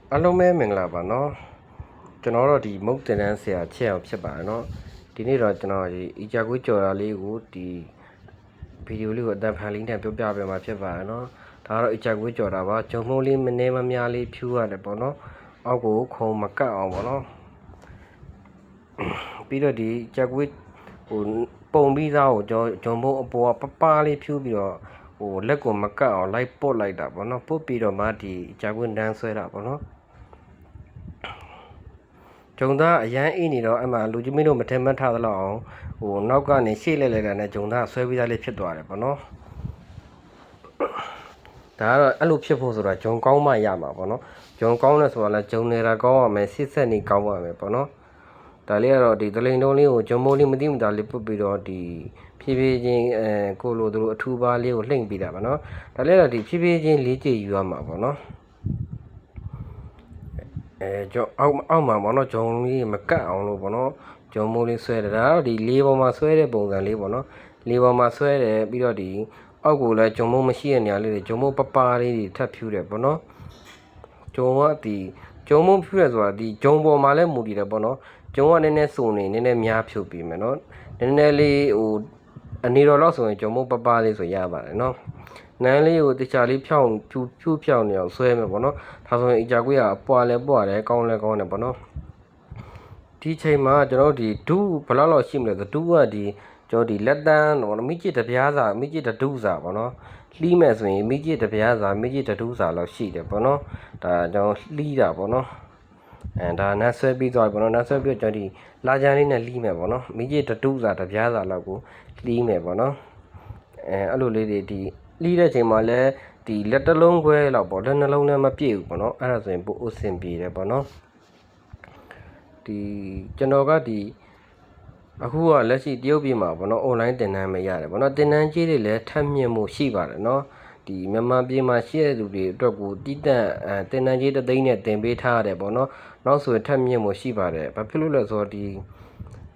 အားလုံးပဲမင်္ဂလာပါနော်ကျွန်တော်တို့ဒီမုတ်တင်တန်းဆရာချက်အောင်ဖြစ်ပါတယ်နော်ဒီနေ့တော့ကျွန်တော်ဒီအီဂျာကွေးကြော်တာလေးကိုဒီဗီဒီယိုလေးကိုအတန်ဖန်လေးနဲ့ပြောပြပေးမှာဖြစ်ပါတယ်နော်ဒါကတော့အီဂျာကွေးကြော်တာပါဂျုံမိုးလေးမနေမများလေးဖြူရတယ်ပေါ့နော်အောက်ကိုခုံမကတ်အောင်ပေါ့နော်ပြီးတော့ဒီအီဂျာကွေးဟိုပုံပြီးသားကိုဂျုံမိုးအပေါ်ကပပလေးဖြူပြီးတော့ဟိုလက်ကိုမကတ်အောင်လိုက်ပုတ်လိုက်တာပေါ့နော်ပုတ်ပြီးတော့မှဒီအီဂျာကွေးတန်းဆွဲတာပေါ့နော်ဂျုံသားအရန်အေးနေတော့အဲ့မှာလူကြီးမင်းတို့မထင်မှတ်ထားသလောက်အောင်ဟိုနောက်ကနေရှေ့လဲလဲတာနဲ့ဂျုံသားဆွဲပြီးသားလေးဖြစ်သွားတယ်ပေါ့နော်ဒါကတော့အဲ့လိုဖြစ်ဖို့ဆိုတာဂျုံကောင်းမှရမှာပေါ့နော်ဂျုံကောင်းလဲဆိုတာလဲဂျုံနေတာကောင်းရမယ်စစ်ဆက်နေကောင်းရမယ်ပေါ့နော်ဒါလေးကတော့ဒီတလိန်တုံးလေးကိုဂျုံမိုးလေးမသိမသာလေးပုတ်ပြီးတော့ဒီဖြည်းဖြည်းချင်းကိုလိုတို့အထူပါလေးကိုလှိမ့်ပြီးတာပေါ့နော်ဒါလေးကတော့ဒီဖြည်းဖြည်းချင်းလေးကြည့်ယူရမှာပေါ့နော်ကျွန်အောက်မှာပေါ့နော်ဂျုံလေးမကတ်အောင်လို့ပေါ့နော်ဂျုံမိုးလေးဆွဲတယ်ဒါတော့ဒီလေးပေါ်မှာဆွဲတဲ့ပုံစံလေးပေါ့နော်လေးပေါ်မှာဆွဲတယ်ပြီးတော့ဒီအောက်ကိုလည်းဂျုံမိုးမရှိတဲ့နေရာလေးတွေဂျုံမိုးပပလေးတွေထပ်ဖြူတယ်ပေါ့နော်ဂျုံကဒီဂျုံမိုးဖြူရဆိုတာဒီဂျုံပေါ်မှာလည်းမူတည်တယ်ပေါ့နော်ဂျုံကနည်းနည်းစုံနေနည်းနည်းများဖြူပြီးမယ်နော်နည်းနည်းလေးဟိုအနေတော်လောက်ဆိုရင်ဂျုံမိုးပပလေးဆိုရပါတယ်နော်နန်းလေးကိုတခြားလေးဖြောင်းဖြူဖြောင်းနေအောင်ဆွဲမယ်ပေါ့နော်ဒါဆိုရင်အကြကွေးကပွာလဲပွာတယ်ကောင်းလဲကောင်းတယ်ပေါ့နော်ဒီချိန်မှာကျွန်တော်ဒီဒူးဘယ်လောက်ရှိမလဲဆိုဒူးကဒီကျွန်တော်ဒီလက်တန်းတော့မိကျစ်တပြားစာမိကျစ်တဒူးစာပေါ့နော်လှီးမယ်ဆိုရင်မိကျစ်တပြားစာမိကျစ်တဒူးစာလောက်ရှိတယ်ပေါ့နော်ဒါကျွန်တော်လှီးတာပေါ့နော်ဒါနတ်ဆွဲပြီးသွားပြီပေါ့နော်နတ်ဆွဲပြီးကျွန်တော်ဒီလာကြမ်းလေးနဲ့လှီးမယ်ပေါ့နော်မိကျစ်တဒူးစာတပြားစာလောက်ကိုလှီးမယ်ပေါ့နော်အဲ့လိုလေးတွေဒီလှီးတဲ့ချိန်မှာလည်းဒီလက်တစ်လုံးခွဲလောက်ပေါ့လက်နှလုံးနဲ့မပြည့်ဘူးပေါ့နော်အဲ့ဒါဆိုရင်ပို့အဆင်ပြေတယ်ပေါ့နော်ဒီကျွန်တော်ကဒီအခုကလက်ရှိတရုတ်ပြည်မှာပေါ့နော် online သင်တန်းမရတယ်ပေါ့နော်သင်တန်းကြီးတွေလည်းထပ်မြင့်မှုရှိပါတယ်နော်ဒီမြန်မာပြည်မှာရှိတဲ့သူတွေအတွက်ကိုတည်တံ့သင်တန်းကြီးတစ်သိန်းနဲ့သင်ပေးထားရတယ်ပေါ့နော်နောက်ဆိုရင်ထပ်မြင့်မှုရှိပါတယ်ဘာဖြစ်လို့လဲဆိုတော့ဒ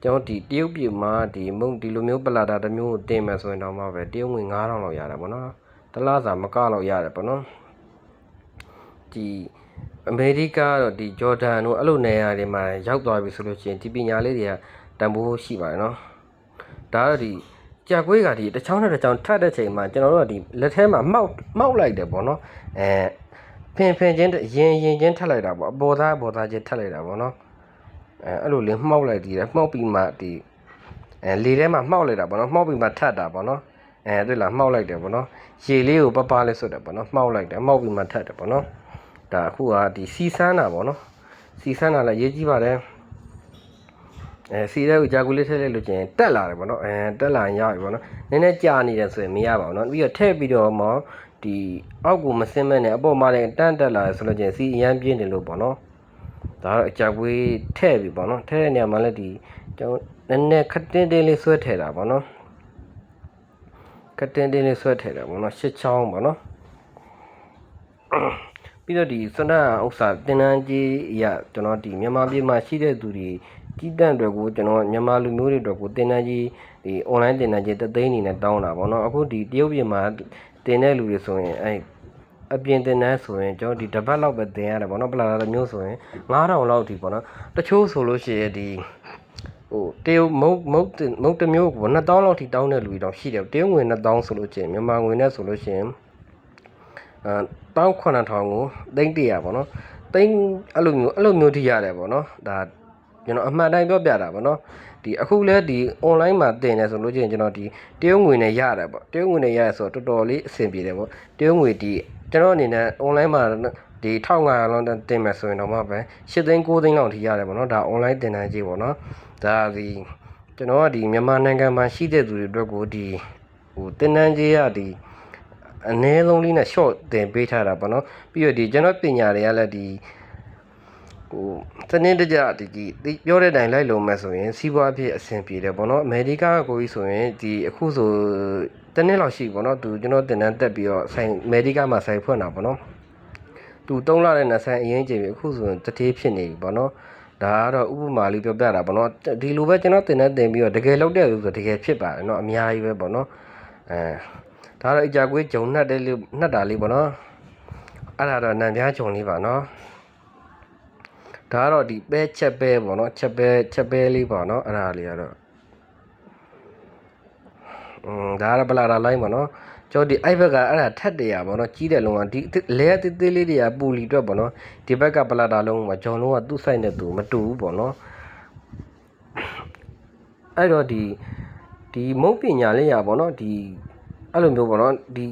ီကျွန်တော်ဒီတရုတ်ပြည်မှာဒီမုံဒီလိုမျိုးပလာတာတစ်မျိုးတင်မယ်ဆိုရင်တော့မှပဲတရုတ်ငွေ9000လောက်ရတယ်ပေါ့နော်တလားစာမကလောက်ရတယ်ပေါ့နော်ဒီအမေရိကတော့ဒီဂျော်ဒန်တို့အဲ့လိုနေရာတွေမှာရောက်သွားပြီဆိုလို့ရှိရင်ဒီပညာလေးတွေကတန်ဖိုးရှိပါတယ်နော်ဒါတော့ဒီကြာကွေးကဒီတစ်ချောင်းနဲ့တစ်ချောင်းထပ်တဲ့ချိန်မှာကျွန်တော်တို့ကဒီလက်ထဲမှာမှောက်လိုက်တယ်ပေါ့နော်ဖင်ချင်းရင်ချင်းထပ်လိုက်တာပေါ့အပေါ်သားချင်းထပ်လိုက်တာပေါ့နော်အဲ့လိုလေးမှောက်လိုက်သေးတယ်မှောက်ပြီးမှဒီလေထဲမှာမှောက်လိုက်တာပေါ့နော်မှောက်ပြီးမှထပ်တာပေါ့နော်တွေ့လားမှောက်လိုက်တယ်ပေါ့နော်ရေလေးကိုပလေးဆွတ်တယ်ပေါ့နော်မှောက်လိုက်တယ်မှောက်ပြီးမှထပ်တယ်ပေါ့နော်ဒါအခုကဒီစီဆန်းတာပေါ့နော်စီဆန်းတာလည်းရေးကြည့်ပါတယ်စီတဲ့ကိုဂျာကူလေးထည့်လိုက်လို့ကျရင်တက်လာတယ်ပေါ့နော်တက်လာရင်ရပြီပေါ့နော်နည်းနည်းကြာနေတယ်ဆိုရင်မရပါဘူးနော်ပြီးတော့ထည့်ပြီးတော့မှဒီအောက်ကိုမစင်းမဲ့နဲ့အပေါ်မှာလည်းတန်းတက်လာတယ်ဆိုလို့ကျရင်စီအရန်ပြင်းတယ်လို့ပေါ့နော်ဒါတော့ဂျာကူထည့်ပြီပေါ့နော်ထည့်တဲ့နေရာမှာလည်းဒီကျွန်တော်နည်းနည်းခတင်းတင်းလေးဆွဲထည့်တာပေါ့နော်ခတင်းတင်းလေးဆွဲထည့်တာပေါ့နော်ရှစ်ချောင်းပေါ့နော်ပြီးတော့ဒီစွမ်းနာဥစ္စာတင်နန်းကြီးရကျွန်တော်ဒီမြန်မာပြည်မှာရှိတဲ့သူတွေကြီးတန့်တွေကိုကျွန်တော်မြန်မာလူမျိုးတွေအတွက်ကိုတင်နန်းကြီးဒီ online တင်နန်းကြီးတသိန်းနေနဲ့တောင်းတာပေါ့နော်အခုဒီတရုတ်ပြည်မှာတင်တဲ့လူတွေဆိုရင်အပြင်တင်နန်းဆိုရင်ကျွန်တော်ဒီတပတ်လောက်ပဲတင်ရတယ်ပေါ့နော်ပလာတာမျိုးဆိုရင်9000လောက်ထိပေါ့နော်တချို့ဆိုလို့ရှိရင်ဒီဟိုတရုတ်မုတ်တစ်မျိုးကို2000လောက်ထိတောင်းတဲ့လူတွေတော့ရှိတယ်တရုတ်ငွေ2000ဆိုလို့ရှိရင်မြန်မာငွေနဲ့ဆိုလို့ရှိရင်19000ကို300ပေါ့နော်သိန်းအဲ့လိုမျိုးထိရတယ်ပေါ့နော်ဒါကျွန်တော်အမှန်တိုင်းပြောပြတာပေါ့နော်ဒီအခုလဲဒီ online မှာတင်တယ်ဆိုလို့ချင်းကျွန်တော်ဒီတရုတ်ငွေနဲ့ရတယ်ပေါ့တရုတ်ငွေနဲ့ရဆိုတော့တော်တော်လေးအဆင်ပြေတယ်ပေါ့တရုတ်ငွေဒီကျွန်တော်အနေနဲ့ online မှာဒီ1500လောက်တင်မယ်ဆိုရင်တော့မှပဲ8သိန်း9သိန်းလောက်ထိရတယ်ပေါ့နော်ဒါ online တင်တန်းကြီးပေါ့နော်ဒါဒီကျွန်တော်ကဒီမြန်မာနိုင်ငံမှာရှိတဲ့သူတွေအတွက်ကိုဒီဟိုတင်တန်းကြီးရဒီအနည်းဆုံးလေးနဲ့ short တင်ပေးထားတာပေါ့နော်ပြီးတော့ဒီကျွန်တော်ပညာတွေကလည်းဒီဟိုစနစ်တကျဒီပြောတဲ့အတိုင်းလိုက်လုံးမဲ့ဆိုရင်စီးပွားဖြစ်အဆင်ပြေတယ်ပေါ့နော်အမေရိကကိုကြီးဆိုရင်ဒီအခုဆိုတနည်းလောက်ရှိပေါ့နော်သူကျွန်တော်တင်တန်းတက်ပြီးတော့ဆိုင်အမေရိကမှာဆိုင်ဖွင့်တာပေါ့နော်သူ3လနဲ့နှစ်ဆိုင်အရင်ချိန်ပြီအခုဆိုရင်တတိဖြစ်နေပြီပေါ့နော်ဒါကတော့ဥပမာလေးပြောပြတာပေါ့နော်ဒီလိုပဲကျွန်တော်တင်တန်းတင်ပြီးတော့တကယ်လောက်တဲ့လူဆိုတကယ်ဖြစ်ပါတယ်နော်အများကြီးပဲပေါ့နော်ဒါတော့အကြကွေးဂျုံနှက်တာလေးပေါ့နော်အဲ့ဒါတော့နံပြားဂျုံလေးပါနော် ဒါကတော့ဒီပဲချက်ပဲပေါ့နော်ချက်ပဲလေးပေါ့နော်အဲ့ဒါလေးကတော့ဒါကတော့ပလာတာလိုင်းပေါ့နော်ကျော်ဒီအဲ့ဘက်ကအဲ့ဒါထက်တရပေါ့နော်ကြီးတဲ့လုံးကဒီလဲသေးသေးလေးတွေကပူလီအတွက်ပေါ့နော်ဒီဘက်ကပလာတာလုံးမှာဂျုံလုံးကသူ့ဆိုင်နဲ့သူမတူဘူးပေါ့နော်အဲ့တော့ဒီမုတ်ပညာလေးရပေါ့နော်ဒီအဲ့လိုမျိုးပေါ့နော်ဒီ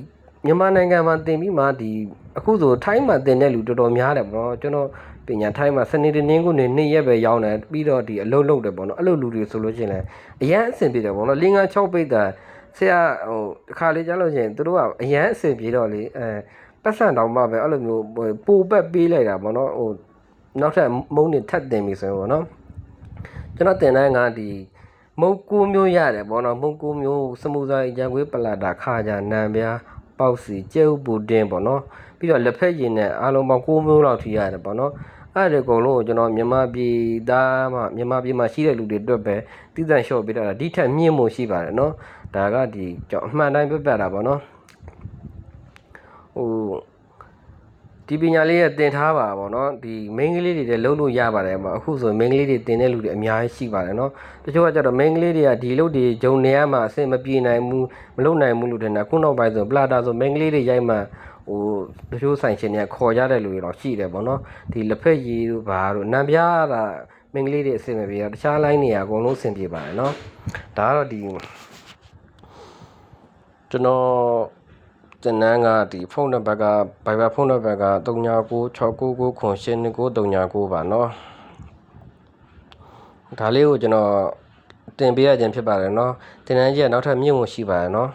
မြန်မာနိုင်ငံမှာတင်ပြီးမှဒီအခုဆိုထိုင်းမှာတင်တဲ့လူတော်တော်များတယ်ပေါ့နော်ကျွန်တော်ပညာထိုင်းမှာစနေတနင်္ဂနွေနေ့ရက်ပဲရောင်းတယ်ပြီးတော့ဒီအလုပ်လုပ်တယ်ပေါ့နော်အဲ့လိုလူတွေဆိုလို့ရှိရင်လည်းအရန်အဆင်ပြေတယ်ပေါ့နော်5 6ပိတ်တာဆရာဟိုတစ်ခါလေးကြားလို့ရှိရင်တို့ကအရန်အဆင်ပြေတော့လေပတ်စံတောင်မှပဲအဲ့လိုမျိုးပိုပတ်ပေးလိုက်တာပေါ့နော်ဟိုနောက်ထပ်မုံနေထပ်တင်ပြီဆိုရင်ပေါ့နော်ကျွန်တော်တင်တိုင်းကဒီမုံ9မျိုးရတယ်ပေါ့နော်မုံ9မျိုးစမူစာရန်ခွေးပလာတာခါကြနံပြားပေါက်စီကျဲဥပူတင်းပေါ့နော်ပြီးတော့လက်ဖက်ရည်နဲ့အားလုံးပေါင်း9မျိုးလောက်ထိရတယ်ပေါ့နော်အဲ့ဒီအကုန်လုံးကိုကျွန်တော်မြန်မာပြည်သားမှမြန်မာပြည်မှာရှိတဲ့လူတွေအတွက်ပဲတိကျလျှော့ပေးတာဒီထက်မြင့်မှုရှိပါတယ်နော်ဒါကဒီကျွန်တော်အမှန်တိုင်းပြပြတာပေါ့နော်ဟိုဒီပညာလေးရတင်ထားပါပေါ့နော်ဒီ main ကလေးတွေလည်းလုံးလို့ရပါတယ်ပေါ့အခုဆို main ကလေးတွေတင်တဲ့လူတွေအများကြီးရှိပါတယ်နော်တချို့ကကြတော့ main ကလေးတွေကဒီလုပ်တွေဂျုံနေရမှာအဆင်မပြေနိုင်ဘူးမလုပ်နိုင်ဘူးလို့ထင်တာခုနောက်ပိုင်းဆိုပလာတာဆို main ကလေးတွေရိုက်မှဟိုတချို့ဆိုင်ရှင်တွေကခေါ်ကြတဲ့လူတွေတော့ရှိတယ်ပေါ့နော်ဒီလက်ဖက်ရည်တို့ဘာတို့နံပြားတာ main ကလေးတွေအဆင်မပြေတော့တခြား line တွေအကုန်လုံးအဆင်ပြေပါတယ်နော်ဒါကတော့ဒီကျွန်တော်တင်နန်းကဒီဖုန်းနံပါတ်က Viber ဖုန်းနံပါတ်က399699982939ပါเนาะဒါလေးကိုကျွန်တော်တင်ပေးရခြင်းဖြစ်ပါတယ်เนาะတင်နန်းကြီးကနောက်ထပ်မြင့်မှုရှိပါတယ်เนาะ